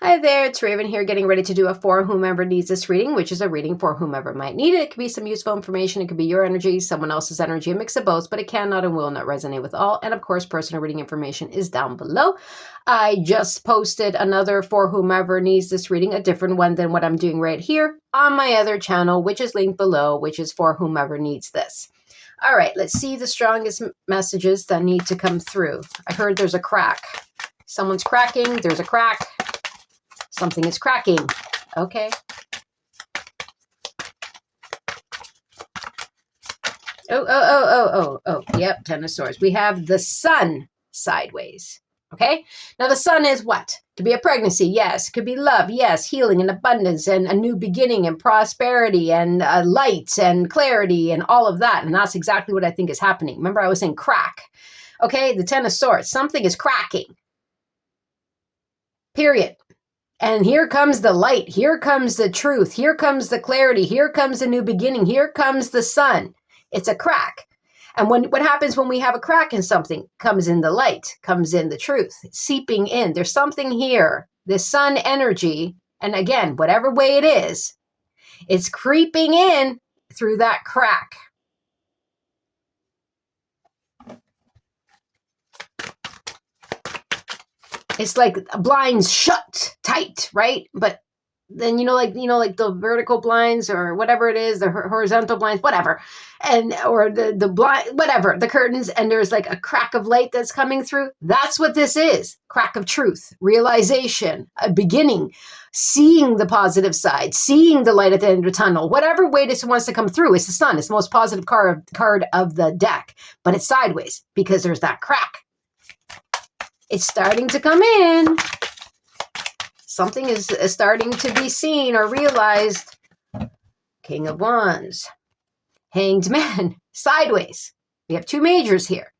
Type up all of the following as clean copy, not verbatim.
Hi there, it's Raven here getting ready to do a for whomever needs this reading, which is a reading for whomever might need it. It could be some useful information, it could be your energy, someone else's energy, a mix of both, but it cannot and will not resonate with all. And of course, personal reading information is down below. I just posted another for whomever needs this reading, a different one than what I'm doing right here on my other channel, which is linked below, which is for whomever needs this. All right, let's see the strongest messages that need to come through. I heard there's a crack. Someone's cracking, there's a crack. Something is cracking. Okay. Oh. Yep, Ten of Swords. We have the sun sideways. Okay. Now the sun is what? Could be a pregnancy. Yes. Could be love. Yes. Healing and abundance and a new beginning and prosperity and light and clarity and all of that. And that's exactly what I think is happening. Remember, I was saying crack. Okay. The Ten of Swords. Something is cracking. Period. And here comes the light. Here comes the truth. Here comes the clarity. Here comes the new beginning. Here comes the sun. It's a crack. And what happens when we have a crack in something? Comes in the light, comes in the truth, seeping in. There's something here. This sun energy, and again, whatever way it is, it's creeping in through that crack. It's like blinds shut tight, right? But then, like the vertical blinds or whatever it is, the horizontal blinds, whatever. Or the blind, whatever, the curtains, and there's like a crack of light that's coming through. That's what this is. Crack of truth, realization, a beginning, seeing the positive side, seeing the light at the end of the tunnel, whatever way this wants to come through. It's the sun. It's the most positive card of the deck, but it's sideways because there's that crack. It's starting to come in. Something is starting to be seen or realized. King of Wands. Hanged Man. Sideways. We have two majors here.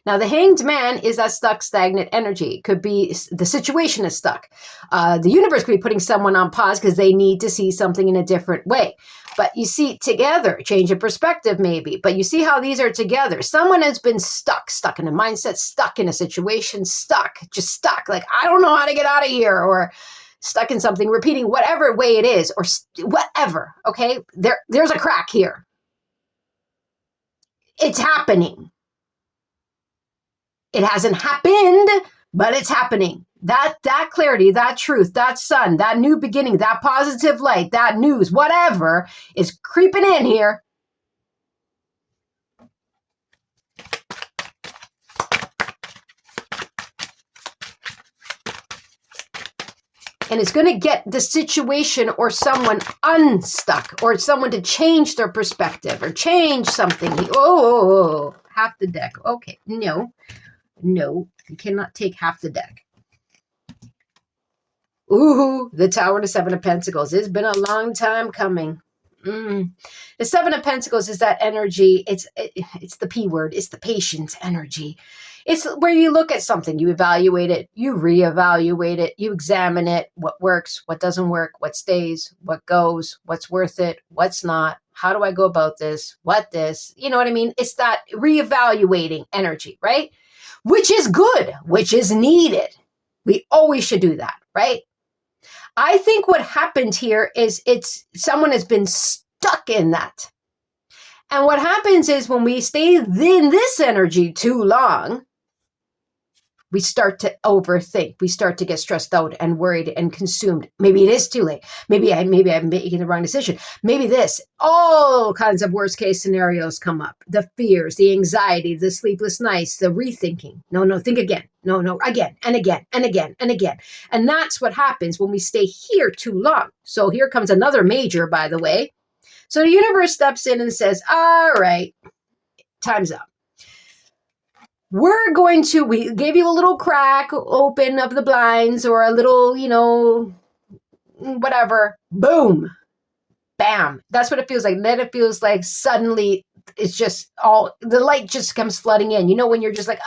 Now, the Hanged Man is that stuck, stagnant energy. It could be the situation is stuck. The universe could be putting someone on pause because they need to see something in a different way. But you see, together, change of perspective maybe. But you see how these are together. Someone has been stuck in a mindset, stuck in a situation, just stuck. Like, I don't know how to get out of here, or stuck in something, repeating whatever way it is, or whatever, okay? There's a crack here. It's happening. It hasn't happened, but it's happening. That clarity, that truth, that sun, that new beginning, that positive light, that news, whatever is creeping in here. And it's going to get the situation or someone unstuck, or someone to change their perspective or change something. Oh, half the deck. Okay, no, you cannot take half the deck. Ooh, the Tower and the Seven of Pentacles. It's been a long time coming. The Seven of Pentacles is that energy. It's the P word. It's the patience energy. It's where you look at something, you evaluate it, you reevaluate it, you examine it, what works, what doesn't work, what stays, what goes, what's worth it, what's not, how do I go about this, you know what I mean? It's that reevaluating energy, right? Which is good, which is needed. We always should do that, right? I think what happened here is someone has been stuck in that. And what happens is when we stay in this energy too long, we start to overthink. We start to get stressed out and worried and consumed. Maybe it is too late. Maybe I'm making the wrong decision. Maybe all kinds of worst case scenarios come up. The fears, the anxiety, the sleepless nights, the rethinking. No, think again. No, again and again and again and again. And that's what happens when we stay here too long. So here comes another major, by the way. So the universe steps in and says, all right, time's up. We gave you a little crack open of the blinds, or a little, whatever. Boom. Bam. That's what it feels like. Then it feels like suddenly it's just the light just comes flooding in. When you're just like,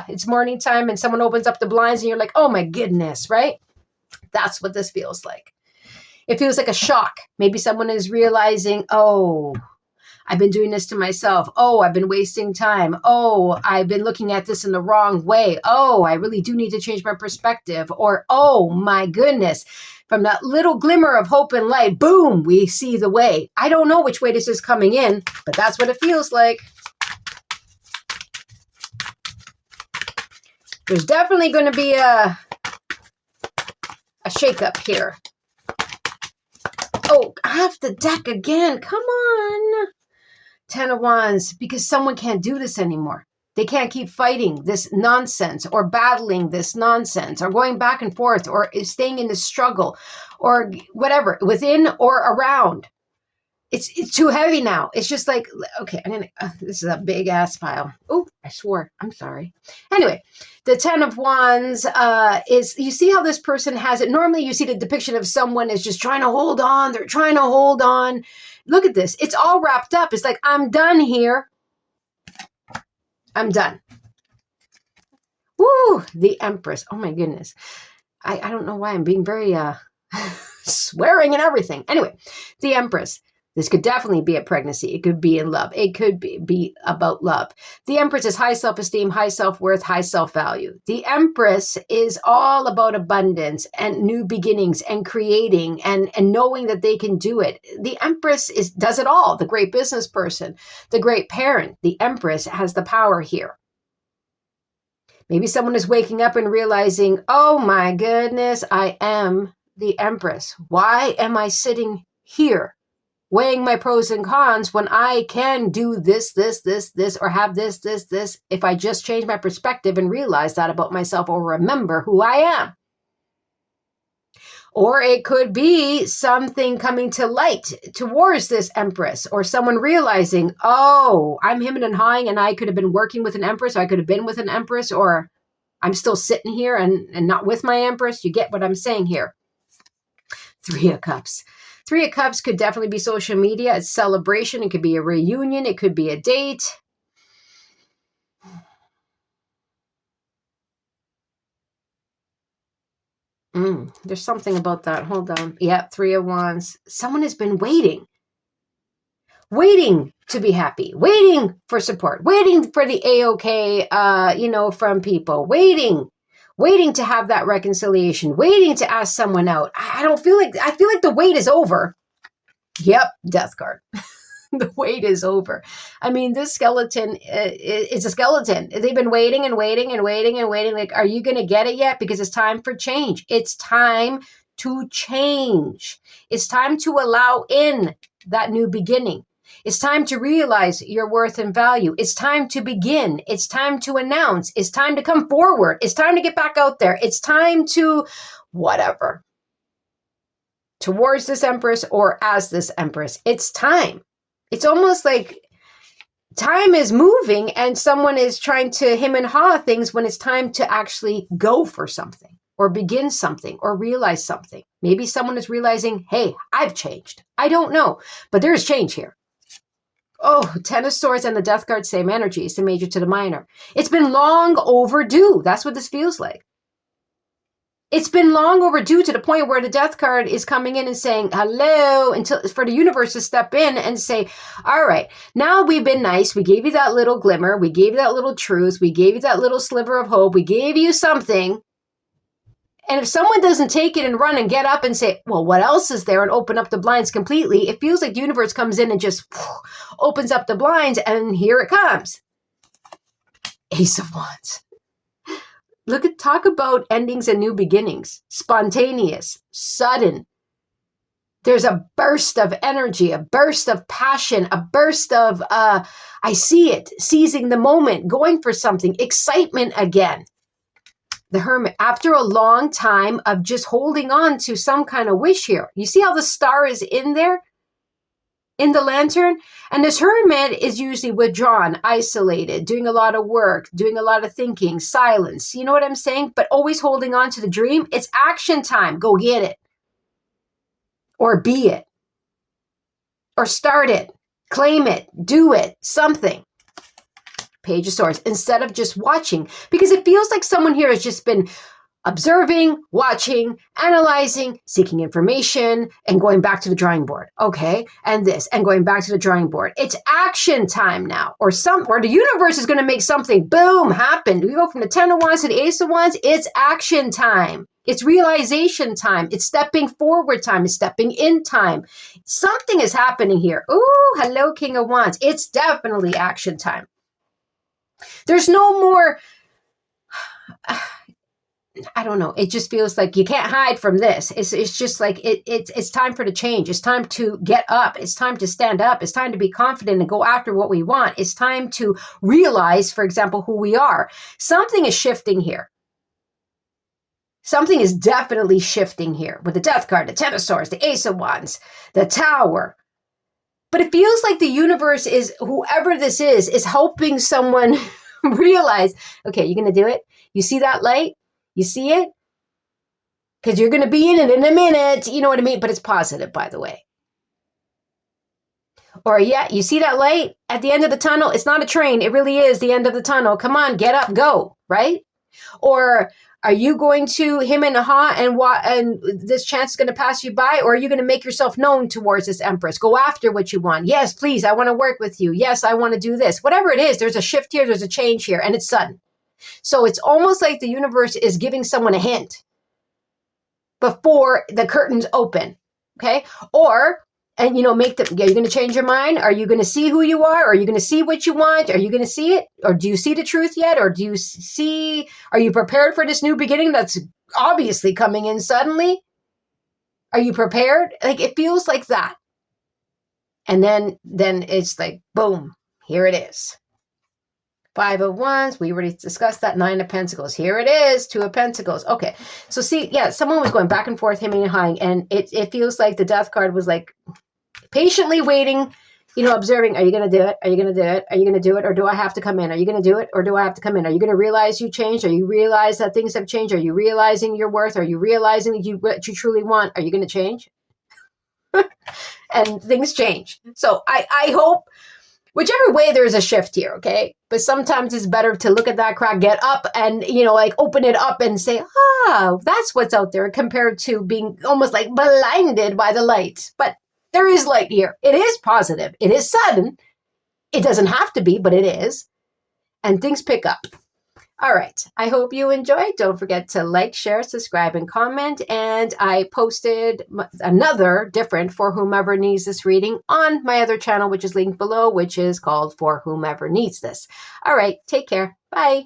it's morning time and someone opens up the blinds and you're like, oh my goodness, right? That's what this feels like. It feels like a shock. Maybe someone is realizing, I've been doing this to myself. Oh, I've been wasting time. Oh, I've been looking at this in the wrong way. Oh, I really do need to change my perspective. Or, oh my goodness, from that little glimmer of hope and light, boom, we see the way. I don't know which way this is coming in, but that's what it feels like. There's definitely going to be a shakeup here. Oh, half the deck again. Come on. 10 of Wands, because someone can't do this anymore. They can't keep fighting this nonsense or battling this nonsense or going back and forth or staying in the struggle or whatever, within or around. It's too heavy now. It's just like, okay, this is a big ass pile. Oh, I swore. I'm sorry. Anyway, the 10 of Wands is, you see how this person has it. Normally you see the depiction of someone is just trying to hold on. They're trying to hold on. Look at this. It's all wrapped up. It's like, I'm done here. I'm done. Woo, the Empress. Oh my goodness. I don't know why I'm being very swearing and everything. Anyway, the Empress. This could definitely be a pregnancy. It could be in love. It could be about love. The Empress is high self-esteem, high self-worth, high self-value. The Empress is all about abundance and new beginnings and creating and knowing that they can do it. The Empress does it all. The great business person, the great parent. The Empress has the power here. Maybe someone is waking up and realizing, oh my goodness, I am the Empress. Why am I sitting here weighing my pros and cons when I can do this, or have this, if I just change my perspective and realize that about myself or remember who I am? Or it could be something coming to light towards this Empress, or someone realizing, oh, I'm hemming and hawing and I could have been working with an Empress, or I could have been with an Empress, or I'm still sitting here and not with my Empress. You get what I'm saying here. 3 of Cups. 3 of Cups could definitely be social media. It's celebration. It could be a reunion. It could be a date. There's something about that. Hold on. Yeah, 3 of Wands. Someone has been waiting to be happy, waiting for support, waiting for the A-OK, from people, waiting to have that reconciliation, waiting to ask someone out. I feel like the wait is over. Yep, Death card. The wait is over. I mean, this skeleton is a skeleton. They've been waiting and waiting and waiting and waiting. Like, are you going to get it yet? Because it's time for change. It's time to change. It's time to allow in that new beginning. It's time to realize your worth and value. It's time to begin. It's time to announce. It's time to come forward. It's time to get back out there. It's time to whatever. Towards this Empress or as this Empress. It's time. It's almost like time is moving and someone is trying to hem and haw things when it's time to actually go for something or begin something or realize something. Maybe someone is realizing, hey, I've changed. I don't know, but there's change here. Oh, 10 of Swords and the Death card, same energy. It's the major to the minor. It's been long overdue. That's what this feels like. It's been long overdue to the point where the Death card is coming in and saying hello, until for the universe to step in and say, all right, now we've been nice. We gave you that little glimmer. We gave you that little truth. We gave you that little sliver of hope. We gave you something. And if someone doesn't take it and run and get up and say, well, what else is there, and open up the blinds completely, it feels like the universe comes in and just opens up the blinds, and here it comes. Ace of Wands. Talk about endings and new beginnings. Spontaneous, sudden. There's a burst of energy, a burst of passion, a burst of, I see it, seizing the moment, going for something, excitement again. The Hermit, after a long time of just holding on to some kind of wish here. You see how the star is in there? In the lantern? And this Hermit is usually withdrawn, isolated, doing a lot of work, doing a lot of thinking, silence. You know what I'm saying? But always holding on to the dream. It's action time. Go get it. Or be it. Or start it. Claim it. Do it. Something. Page of Swords, instead of just watching, because it feels like someone here has just been observing, watching, analyzing, seeking information, and going back to the drawing board. Okay, and this, and going back to the drawing board. It's action time now, or the universe is going to make something, boom, happen. We go from the 10 of Wands to the Ace of Wands. It's action time. It's realization time. It's stepping forward time. It's stepping in time. Something is happening here. Ooh, hello, King of Wands. It's definitely action time. There's no more... I don't know. It just feels like you can't hide from this. It's just like it's time for the change. It's time to get up. It's time to stand up. It's time to be confident and go after what we want. It's time to realize, for example, who we are. Something is shifting here. Something is definitely shifting here with the Death card, the Ten of Swords, the Ace of Wands, the Tower. But it feels like the universe is, whoever this is helping someone realize, okay, you're going to do it. You see that light? You see it? Because you're going to be in it in a minute. You know what I mean? But it's positive, by the way. Or yeah, you see that light at the end of the tunnel? It's not a train. It really is the end of the tunnel. Come on, get up, go, right? Or are you going to him and ha and this chance is going to pass you by? Or are you going to make yourself known towards this Empress? Go after what you want. Yes, please, I want to work with you. Yes, I want to do this. Whatever it is, there's a shift here. There's a change here, and it's sudden. So it's almost like the universe is giving someone a hint before the curtains open, okay? Or, and you know, are you going to change your mind? Are you going to see who you are? Are you going to see what you want? Are you going to see it? Or do you see the truth yet? Or are you prepared for this new beginning that's obviously coming in suddenly? Are you prepared? Like, it feels like that. And then it's like, boom, here it is. 5 of Wands, we already discussed that. 9 of Pentacles, here it is. 2 of Pentacles. Okay, so see, yeah, someone was going back and forth, hemming and hawing, and it feels like the Death card was like patiently waiting, you know, observing. Are you going to do it? Are you going to do it? Are you going to do it? Or do I have to come in? Are you going to do it? Or do I have to come in? Are you going to realize you changed? Are you realize that things have changed? Are you realizing your worth? Are you realizing what you truly want? Are you going to change? And things change. So I hope, whichever way, there's a shift here, okay? But sometimes it's better to look at that crack, get up, and, you know, like open it up and say, that's what's out there, compared to being almost like blinded by the light. But there is light here. It is positive. It is sudden. It doesn't have to be, but it is. And things pick up. All right. I hope you enjoyed. Don't forget to like, share, subscribe, and comment. And I posted another different For Whomever Needs This reading on my other channel, which is linked below, which is called For Whomever Needs This. All right. Take care. Bye.